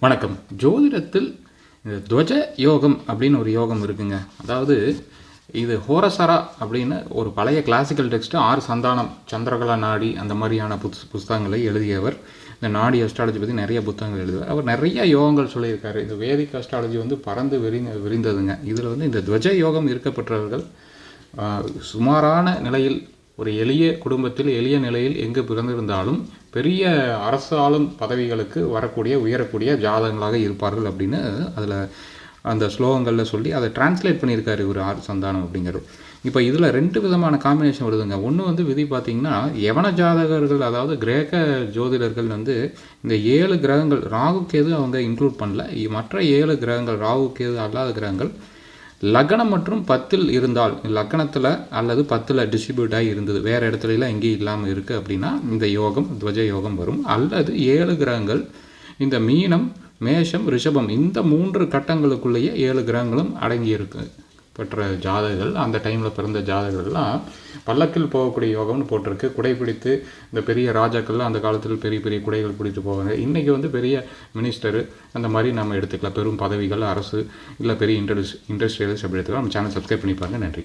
வணக்கம். ஜோதிடத்தில் இந்த துவஜ யோகம் அப்படின்னு ஒரு யோகம் இருக்குங்க. அதாவது இது ஹோரசரா அப்படின்னு ஒரு பழைய கிளாசிக்கல் டெக்ஸ்ட் 6 சந்தானம், சந்திரகலா நாடி அந்த மாதிரியான புஸ்தகங்களை எழுதியவர். இந்த நாடி அஸ்ட்ராலஜி பற்றி நிறைய புத்தகங்கள் எழுதுவார். அவர் நிறைய யோகங்கள் சொல்லியிருக்காரு. இந்த வேதிக் அஸ்ட்ராலஜி பறந்து விரிந்ததுங்க. இதில் இந்த துவஜ யோகம் இருக்கப்பட்டவர்கள் சுமாரான நிலையில் ஒரு எளிய குடும்பத்தில் எளிய நிலையில் எங்கு பிறந்திருந்தாலும் பெரிய அரசு ஆளும் பதவிகளுக்கு வரக்கூடிய உயரக்கூடிய ஜாதகங்களாக இருப்பார்கள் அப்படின்னு அதில் அந்த ஸ்லோகங்களில் சொல்லி அதை டிரான்ஸ்லேட் பண்ணியிருக்காரு ஒரு 6 சந்தானம் அப்படிங்கிறது. இப்போ இதில் 2 விதமான காம்பினேஷன் வருதுங்க. ஒன்று விதி பார்த்திங்கன்னா யவன ஜாதகர்கள், அதாவது கிரேக்க ஜோதிடர்கள் இந்த 7 கிரகங்கள், ராகு கேது அவங்க இன்க்ளூட் பண்ணல, மற்ற 7 கிரகங்கள் ராகு கேது அல்லாத கிரகங்கள் லக்னம் மற்றும் 10 இருந்தால், லக்னத்தில் அல்லது 10 டிஸ்ட்ரிபியூட் ஆகி இருந்தது, வேறு இடத்துலலாம் எங்கேயும் இல்லாமல் இருக்குது அப்படின்னா இந்த யோகம் துவஜ யோகம் வரும். அல்லது 7 கிரகங்கள் இந்த மீனம், மேஷம், ரிஷபம் இந்த 3 கட்டங்களுக்குள்ளேயே 7 கிரகங்களும் அடங்கியிருக்கு பெற்ற ஜாதகர்கள், அந்த டைமில் பிறந்த ஜாதகர்கள்லாம் பல்லக்கில் போகக்கூடிய யோகம்னு போட்டிருக்கு. குடைப்பிடித்து இந்த பெரிய ராஜாக்கள்லாம் அந்த காலத்தில் பெரிய பெரிய குடைகள் பிடித்து போவாங்க. இன்றைக்கி பெரிய மினிஸ்டரு அந்த மாதிரி நம்ம எடுத்துக்கலாம். பெரும் பதவிகள், அரசு இல்லை பெரிய இண்டஸ்ட்ரியலிஸ்ட் அப்படி எடுத்துக்கலாம். நம்ம சேனல் சப்ஸ்கிரைப் பண்ணிப்பாங்க. நன்றி.